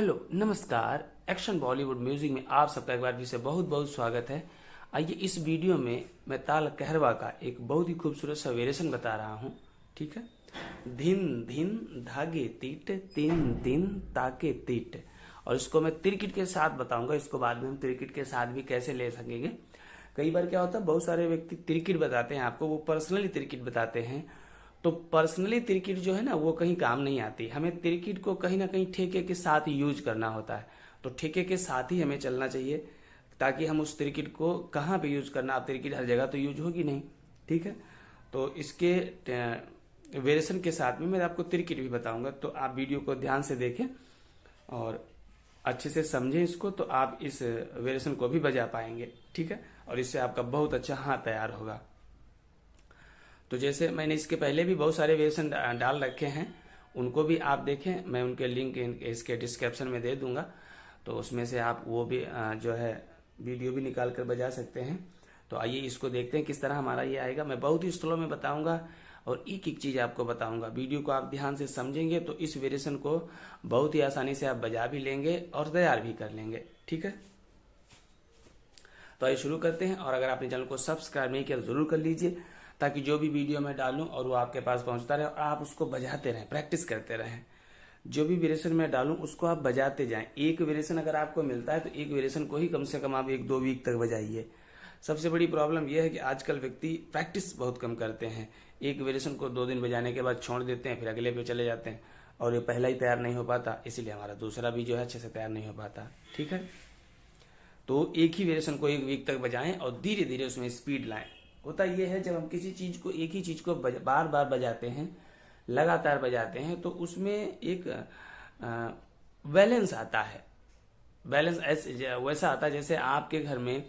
Hello नमस्कार। Action Bollywood music में आप सबका एक बार फिर से बहुत बहुत स्वागत है। आइए इस वीडियो में मैं ताल कहरवा का एक बहुत ही खूबसूरत सा वेरिएशन बता रहा हूँ। ठीक है। धिन धिन धागे तीट तीन दिन ताके तीट, और इसको मैं तिरकिट के साथ बताऊंगा। इसको बाद में हम तिरकिट के साथ भी कैसे ले सकेंगे। कई बार क्या होता है, बहुत सारे व्यक्ति तिरकिट बताते हैं आपको, वो पर्सनली तिरकिट बताते हैं। तो पर्सनली तिरकिट जो है ना, वो कहीं काम नहीं आती। हमें तिरकिट को कहीं ना कहीं ठेके के साथ यूज करना होता है। तो ठेके के साथ ही हमें चलना चाहिए, ताकि हम उस तिरकिट को कहाँ पे यूज करना। आप तिरकिट हर जगह तो यूज होगी नहीं। ठीक है। तो इसके वेरिएशन के साथ में मैं आपको तिरकिट भी बताऊंगा। तो आप वीडियो को ध्यान से देखें और अच्छे से समझें इसको, तो आप इस वेरिएशन को भी बजा पाएंगे। ठीक है। और इससे आपका बहुत अच्छा हाथ तैयार होगा। तो जैसे मैंने इसके पहले भी बहुत सारे वेरिएशन डाल रखे हैं, उनको भी आप देखें। मैं उनके लिंक इसके डिस्क्रिप्शन में दे दूंगा। तो उसमें से आप वो भी जो है वीडियो भी निकाल कर बजा सकते हैं। तो आइए इसको देखते हैं किस तरह हमारा ये आएगा। मैं बहुत ही स्लो में बताऊंगा और एक एक चीज आपको बताऊंगा। वीडियो को आप ध्यान से समझेंगे तो इस वेरिएशन को बहुत ही आसानी से आप बजा भी लेंगे और तैयार भी कर लेंगे। ठीक है। तो आइए शुरू करते हैं। और अगर आपने चैनल को सब्सक्राइब नहीं किया तो जरूर कर लीजिए, ताकि जो भी वीडियो मैं डालूं और वो आपके पास पहुंचता रहे और आप उसको बजाते रहें, प्रैक्टिस करते रहें। जो भी वेरिएशन मैं डालूं उसको आप बजाते जाएं। एक वेरिएशन अगर आपको मिलता है तो एक वेरिएशन को ही कम से कम आप 1-2 वीक तक बजाइए। सबसे बड़ी प्रॉब्लम यह है कि आजकल व्यक्ति प्रैक्टिस बहुत कम करते हैं। एक वेरिएशन को 2 दिन बजाने के बाद छोड़ देते हैं, फिर अगले पे चले जाते हैं, और ये पहला ही तैयार नहीं हो पाता, इसीलिए हमारा दूसरा भी जो है अच्छे से तैयार नहीं हो पाता। ठीक है। तो एक ही वेरिएशन को 1 वीक तक बजाएं और धीरे धीरे उसमें स्पीड लाएं। होता यह है, जब हम किसी चीज को, एक ही चीज को बार बार बजाते हैं, लगातार बजाते हैं, तो उसमें एक बैलेंस आता है। बैलेंस वैसा आता है जैसे आपके घर में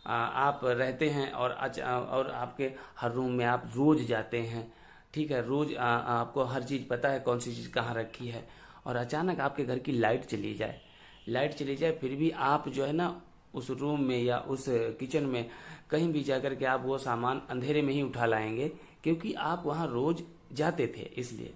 आप रहते हैं और आपके हर रूम में आप रोज जाते हैं। ठीक है। रोज आपको हर चीज पता है, कौन सी चीज कहाँ रखी है। और अचानक आपके घर की लाइट चली जाए, फिर भी आप जो है ना उस रूम में या उस किचन में कहीं भी जाकर के आप वो सामान अंधेरे में ही उठा लाएंगे, क्योंकि आप वहां रोज जाते थे। इसलिए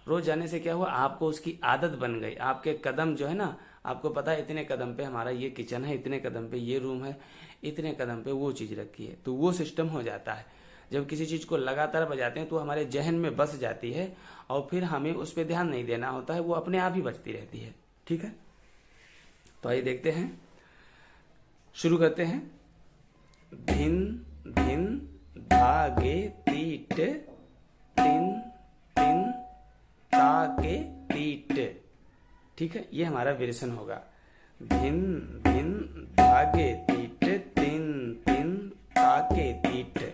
रोज जाने से क्या हुआ, आपको उसकी आदत बन गई। आपके कदम जो है ना, आपको पता है इतने कदम पे हमारा ये किचन है, इतने कदम पे ये रूम है, इतने कदम पे वो चीज रखी है। तो वो सिस्टम हो जाता है। जब किसी चीज को लगातार बजाते हैं तो हमारे जहन में बस जाती है, और फिर हमें उस पर ध्यान नहीं देना होता है, वो अपने आप ही बजती रहती है। ठीक है। तो आइए देखते हैं, शुरू करते हैं। धिन धिन धागे तीट तिन तिन ताके तीट। ठीक है। ये हमारा वेरिएशन होगा। धिन धिन धागे तीट तिन तिन ताके तीट।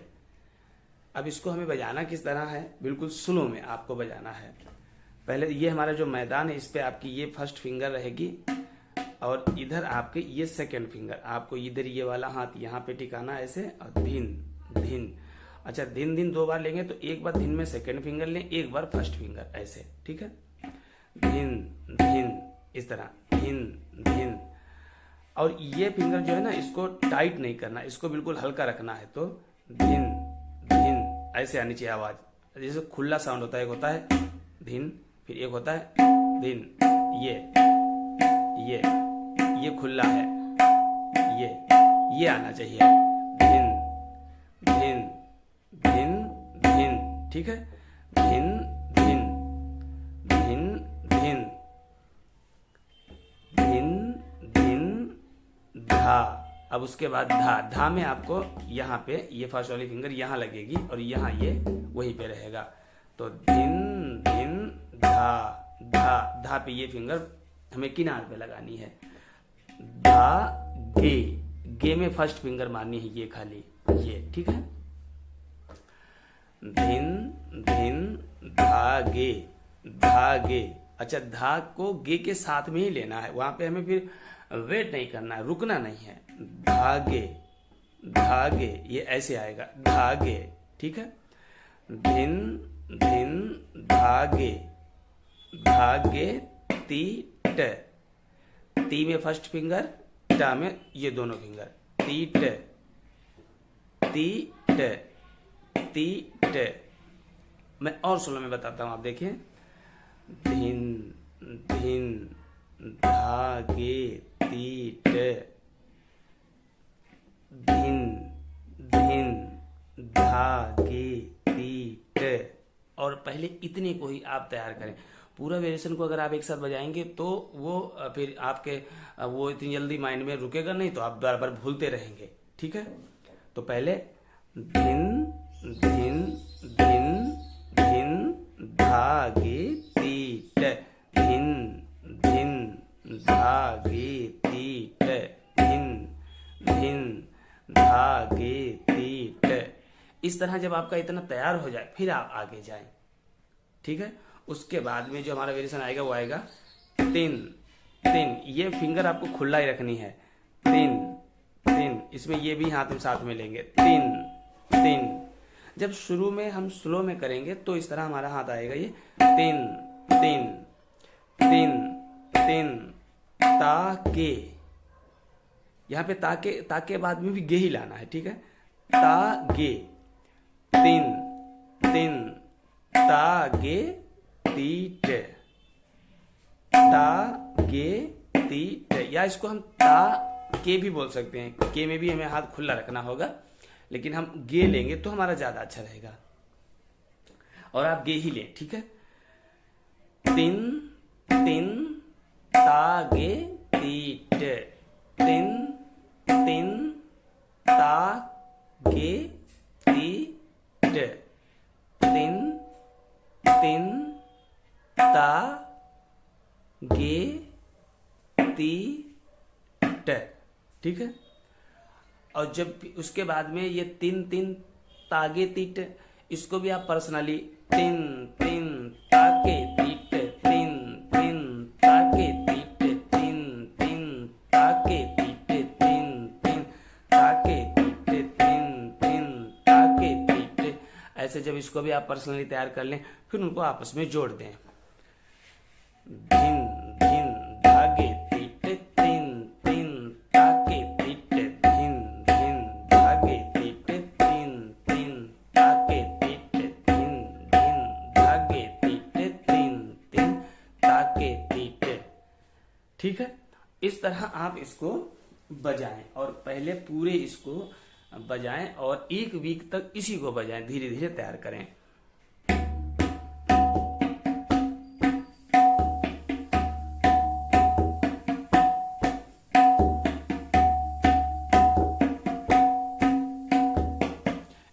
अब इसको हमें बजाना किस तरह है, बिल्कुल स्लो में आपको बजाना है। पहले ये हमारा जो मैदान है, इस पे आपकी ये फर्स्ट फिंगर रहेगी, और इधर आपके ये सेकंड फिंगर। आपको इधर ये वाला हाथ यहाँ पे टिकाना ऐसे, और धिन धिन। अच्छा, धिन धिन 2 बार लेंगे, तो एक बार धिन में सेकंड फिंगर लें, एक बार फर्स्ट फिंगर, ऐसे। ठीक है। धिन धिन, इस तरह धिन धिन। और ये फिंगर जो है ना, इसको टाइट नहीं करना, इसको बिल्कुल हल्का रखना है। तो धिन धिन ऐसे आनी चाहिए आवाज। जैसे खुला साउंड होता है, एक होता है धिन, फिर एक होता है धिन। ये खुला है, ये आना चाहिए। धिन धिन धिन धिन। ठीक है। धिन धिन धिन धिन धिन धिन धा। अब उसके बाद धा में आपको यहाँ पे ये फर्स्ट वाली फिंगर यहाँ लगेगी, और यहाँ ये वहीं पे रहेगा। तो धिन धिन धा पे ये फिंगर हमें किनार पे लगानी है। धा गे में फर्स्ट फिंगर मारनी है, ये खाली ये। ठीक है। धिन धिन धागे धागे। अच्छा, धा को गे के साथ में ही लेना है, वहां पे हमें फिर वेट नहीं करना है, रुकना नहीं है। धागे धागे, ये ऐसे आएगा, धागे। ठीक है। धिन धिन धागे धागे तीट। ती में फर्स्ट फिंगर, टा में ये दोनों फिंगर। तीट तीट तीट। मैं और स्लो में बताता हूं, आप देखिए। धिन धिन धागे तीट, धिन धिन धागे तीट। और पहले इतने को ही आप तैयार करें। पूरा वेरिएशन को अगर आप एक साथ बजाएंगे तो वो फिर आपके वो इतनी जल्दी माइंड में रुकेगा नहीं, तो आप बार बार भूलते रहेंगे। ठीक है, तो पहले धिन धिन धिन धिन धागे तीट, धिन धिन धागे तीट, धिन धिन धागे तीट। इस तरह जब आपका इतना तैयार हो जाए फिर आप आगे जाएं। ठीक है, उसके बाद में जो हमारा वेरिएशन आएगा वो आएगा तिन तिन। ये फिंगर आपको खुला ही रखनी है, तिन तिन। इसमें ये भी हाथ में साथ में लेंगे, तिन तिन। जब शुरू में हम स्लो में करेंगे तो इस तरह हमारा हाथ आएगा, ये तिन तिन तिन तिन ताके। यहाँ पे ताके, ताके बाद में भी गे ही लाना है। ठीक है, तागे तिन तिन तागे तीट, तागे तीट। या इसको हम ता के भी बोल सकते हैं, के में भी हमें हाथ खुला रखना होगा, लेकिन हम गे लेंगे तो हमारा ज्यादा अच्छा रहेगा। और आप गे ही लें। ठीक है, तिन तिन तागे तीट, तिन तिन तागे तीट, तिन तिन तागे तीट। ठीक है, और जब उसके बाद में ये तिन तिन तागे तीट, इसको भी आप पर्सनली तिन तिन तागे तीट, तिन तिन तागे तीट, तिन तिन तागे तीट, तिन तिन तागे तीट, तिन तिन तागे तीट। ऐसे जब इसको भी आप पर्सनली तैयार कर लें, फिर उनको आपस में जोड़ दें। धिन धिन धागे तीट, तिन तिन तागे तीट, धिन धिन धागे तीट, तिन तिन तागे तीट, धिन धिन धागे तीट, तिन तिन तागे तीट। ठीक है, इस तरह आप इसको बजाएं और पहले पूरे इसको बजाएं और एक वीक तक इसी को बजाएं, धीरे धीरे तैयार करें।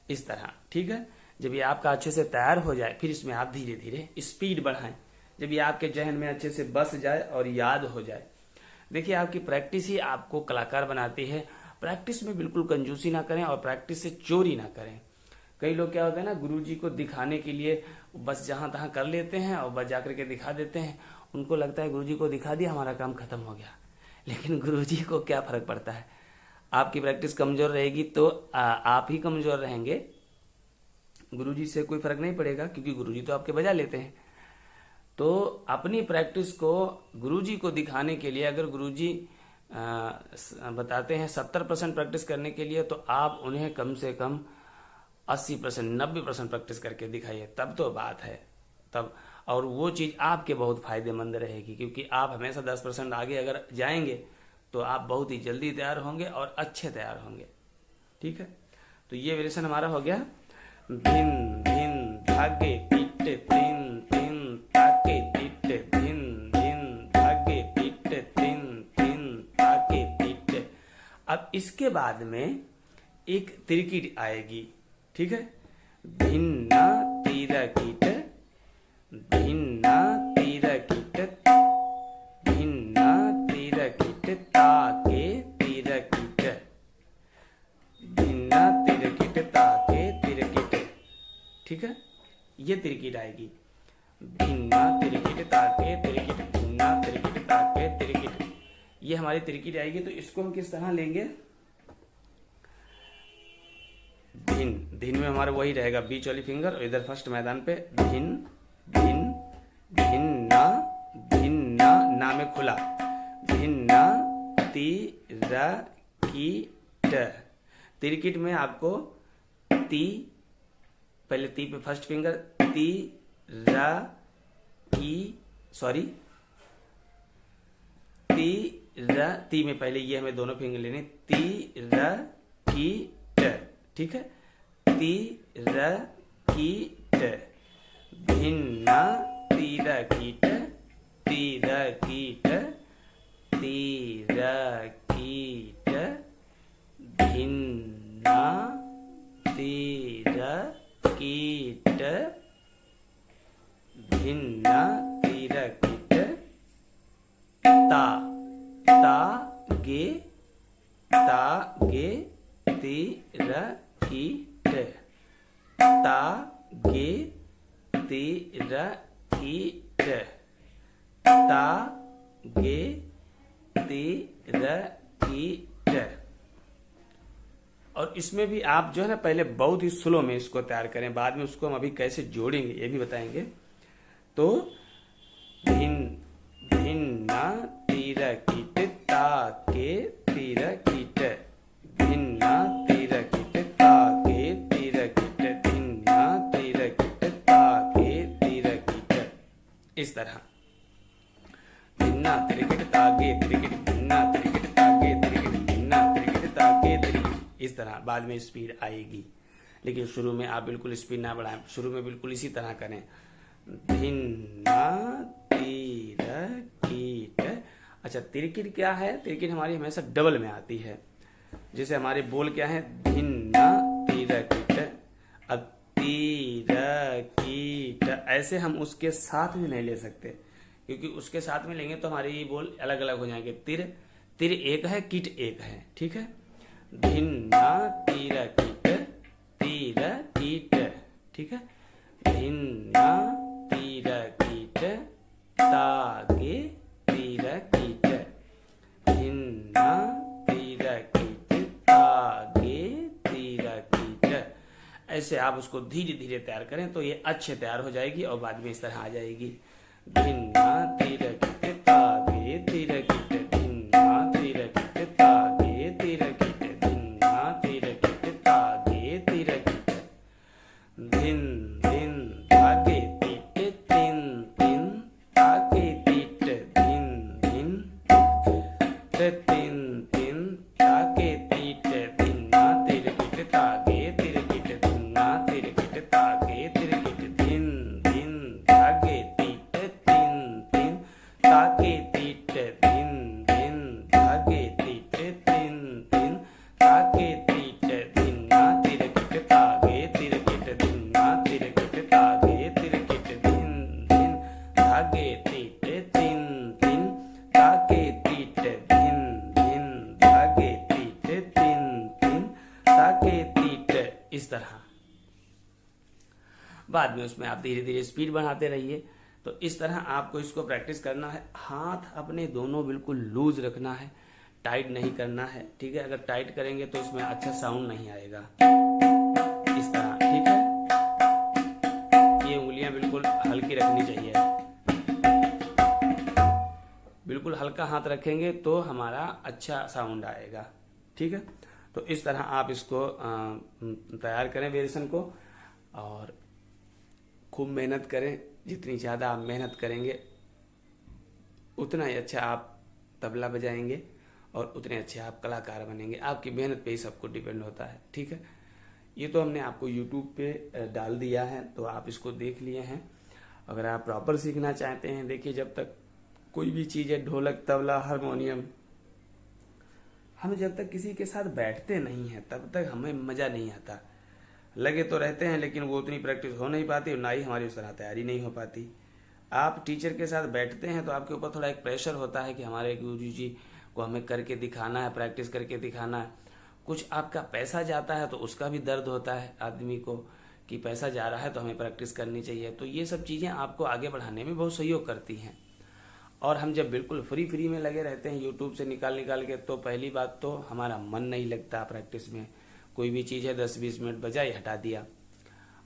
इस तरह। ठीक है, जब ये आपका अच्छे से तैयार हो जाए फिर इसमें आप धीरे धीरे स्पीड बढ़ाएं, जब ये आपके जहन में अच्छे से बस जाए और याद हो जाए। देखिए, आपकी प्रैक्टिस ही आपको कलाकार बनाती है। प्रैक्टिस में बिल्कुल कंजूसी ना करें और प्रैक्टिस से चोरी ना करें। कई लोग क्या होते हैं ना, गुरुजी को दिखाने के लिए बस जहां तहां कर लेते हैं और बस जाकर के दिखा देते हैं। उनको लगता है गुरुजी को दिखा दिया, हमारा काम खत्म हो गया। लेकिन गुरुजी को क्या फर्क पड़ता है, आपकी प्रैक्टिस कमजोर रहेगी तो आप ही कमजोर रहेंगे, गुरुजी से कोई फर्क नहीं पड़ेगा, क्योंकि गुरुजी तो आपके बजा लेते हैं। तो अपनी प्रैक्टिस को गुरुजी को दिखाने के लिए अगर गुरुजी बताते हैं 70% प्रैक्टिस करने के लिए, तो आप उन्हें कम से कम 80% 90% प्रैक्टिस करके दिखाइए, तब तो बात है तब। और वो चीज आपके बहुत फायदेमंद रहेगी, क्योंकि आप हमेशा 10% आगे अगर जाएंगे तो आप बहुत ही जल्दी तैयार होंगे और अच्छे तैयार होंगे। ठीक है, तो ये वेरिएशन हमारा हो गया। भिन भिन धागे तीट, तिन तिन ताके तीट, भिन भिन धागे तीट, तिन तिन ताके तीट। अब इसके बाद में एक तिरकीट आएगी। ठीक है, भिन्ना तीरा कीट, भिन्ना तीरा कीट, भिन्ना तीरा कीट ताके तीरा कीट, भिन्ना तीरा कीट ताके तीरा कीट। ठीक है, ये तिरकीट आएगी, भिन्ना तिरकीट ताके तिरकीट, भिन्ना तिरकीट ताके तिरकीट। ये हमारी तिरकीट आएगी। तो इसको हम किस तरह लेंगे, धिन धिन में हमारा वही रहेगा बीच वाली फिंगर, और इधर फर्स्ट मैदान पे धिन धिन भिन्ना भिन्ना, ना में खुला, भिन्ना तीरा कीट। तिरकीट में आपको ती, पहले ती पे फर्स्ट फिंगर, ती रा की, सॉरी र, ती में पहले ये हमें दोनों फिंगर लेने, ती र की ट, ठीक है, ती र की ट, भिन्ना तीर कीट, तीर कीट, तीर कीट, भिन्ना तीर कीट, भिन्ना तीर कीट, ता गे तीर कीट, ता गे तीर कीट, ता गे तीर कीट। और इसमें भी आप जो है ना पहले बहुत ही स्लो में इसको तैयार करें, बाद में उसको हम अभी कैसे जोड़ेंगे ये भी बताएंगे। तो भिन्ना तीर कीट, ता के तीर कीट, भिन्ना तीर कीट, ता के तीर कीट, भिन्ना तीर कीट, ता के तीर कीट। इस तरह भिन्ना तीर कीट, तागे तीर कीट, भिन्ना तीर कीट, तागे तीर कीट, भिन्ना तीर कीट, तागे तीर कीट। इस तरह बाद में स्पीड आएगी, लेकिन शुरू में आप बिल्कुल स्पीड ना बढ़ाएं, शुरू में बिल्कुल इसी तरह करें। भिन्ना तीर कीट। अच्छा, तिरकिट क्या है? तिरकिट हमारी हमेशा डबल में आती है। जैसे हमारे बोल क्या है, भिन्ना तीर कीट, अब तीर कीट, ऐसे हम उसके साथ भी नहीं ले सकते, क्योंकि उसके साथ में लेंगे तो हमारे ये बोल अलग अलग हो जाएंगे। तिर एक है, कीट एक है, ठीक है। भिन्ना तीर कीट, तीर कीट, ठीक है। भिन्ना तीर कीट, तागे तीर कीट, भिन्ना तीर कीट, तागे तीर कीट। ऐसे आप उसको धीरे धीरे तैयार करें तो ये अच्छे तैयार हो जाएगी और बाद में इस तरह आ जाएगी। भिन्ना तीर कीट, तागे तीर कीट, भिन्ना तीर कीट, तागे तीर कीट, भिन्ना तीर कीट, तागे तीर कीट। धिन धिन धागे तीट, तिन तिन तागे तीट, धिन धिन तिन तिन तागे तीट, धिन्ना तीर कीट, तागे तीर कीट, धिन्ना तीर कीट, तागे तीर कीट। धिन धिन धागे तीट, तिन तिन तागे तीट, धिन धिन धागे तीट, तिन तिन तागे तीट, धिन्ना तीर कीट, तागे तीर कीट, धिन्ना तीर कीट, तागे तीर कीट। धिन धिन धागे तीट, तिन तिन तागे तीट, धिन धिन धागे तीट, तिन तिन तागे तीट। इस तरह बाद में उसमें आप धीरे धीरे स्पीड बढ़ाते रहिए। तो इस तरह आपको इसको प्रैक्टिस करना है। हाथ अपने दोनों बिल्कुल लूज रखना है, टाइट नहीं करना है, ठीक है। अगर टाइट करेंगे तो इसमें अच्छा साउंड नहीं आएगा। इस तरह, ठीक है। ये उंगलियां बिल्कुल हल्की रखनी चाहिए, बिल्कुल हल्का हाथ रखेंगे तो हमारा अच्छा साउंड आएगा, ठीक है। तो इस तरह आप इसको तैयार करें वेरिएशन को और खूब मेहनत करें। जितनी ज़्यादा आप मेहनत करेंगे उतना ही अच्छा आप तबला बजाएंगे और उतने अच्छे आप कलाकार बनेंगे। आपकी मेहनत पे ही सब कुछ डिपेंड होता है, ठीक है। ये तो हमने आपको YouTube पे डाल दिया है, तो आप इसको देख लिए हैं। अगर आप प्रॉपर सीखना चाहते हैं, देखिए जब तक कोई भी चीज़ है, ढोलक, तबला, हारमोनियम, हम जब तक किसी के साथ बैठते नहीं हैं तब तक हमें मज़ा नहीं आता। लगे तो रहते हैं लेकिन वो उतनी प्रैक्टिस हो नहीं पाती और ना ही हमारी उस तरह तैयारी नहीं हो पाती। आप टीचर के साथ बैठते हैं तो आपके ऊपर थोड़ा एक प्रेशर होता है कि हमारे गुरु जी को हमें करके दिखाना है, प्रैक्टिस करके दिखाना है। कुछ आपका पैसा जाता है तो उसका भी दर्द होता है आदमी को कि पैसा जा रहा है तो हमें प्रैक्टिस करनी चाहिए। तो ये सब चीज़ें आपको आगे बढ़ाने में बहुत सहयोग करती हैं। और हम जब बिल्कुल फ्री में लगे रहते हैं यूट्यूब से निकाल के, तो पहली बात तो हमारा मन नहीं लगता प्रैक्टिस में। कोई भी चीज़ है 10-20 मिनट बजाई, हटा दिया,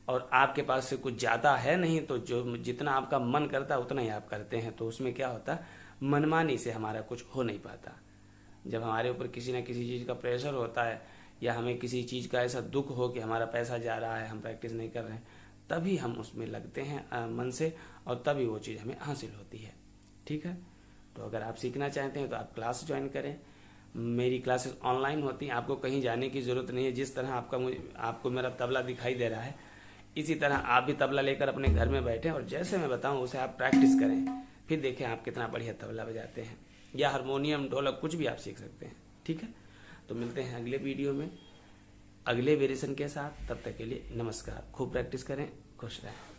और आपके पास से कुछ ज़्यादा है नहीं तो जो जितना आपका मन करता है उतना ही आप करते हैं। तो उसमें क्या होता है, मनमानी से हमारा कुछ हो नहीं पाता। जब हमारे ऊपर किसी न किसी चीज़ का प्रेशर होता है या हमें किसी चीज़ का ऐसा दुख हो कि हमारा पैसा जा रहा है, हम प्रैक्टिस नहीं कर रहे हैं, तभी हम उसमें लगते हैं मन से और तभी वो चीज़ हमें हासिल होती है, ठीक है। तो अगर आप सीखना चाहते हैं तो आप क्लास ज्वाइन करें। मेरी क्लासेस ऑनलाइन होती हैं, आपको कहीं जाने की ज़रूरत नहीं है। जिस तरह आपको मेरा तबला दिखाई दे रहा है, इसी तरह आप भी तबला लेकर अपने घर में बैठें और जैसे मैं बताऊं उसे आप प्रैक्टिस करें। फिर देखें आप कितना बढ़िया तबला बजाते हैं, या हारमोनियम, ढोलक, कुछ भी आप सीख सकते हैं। ठीक है, तो मिलते हैं अगले वीडियो में अगले वेरिएशन के साथ। तब तक के लिए नमस्कार। खूब प्रैक्टिस करें, खुश रहें।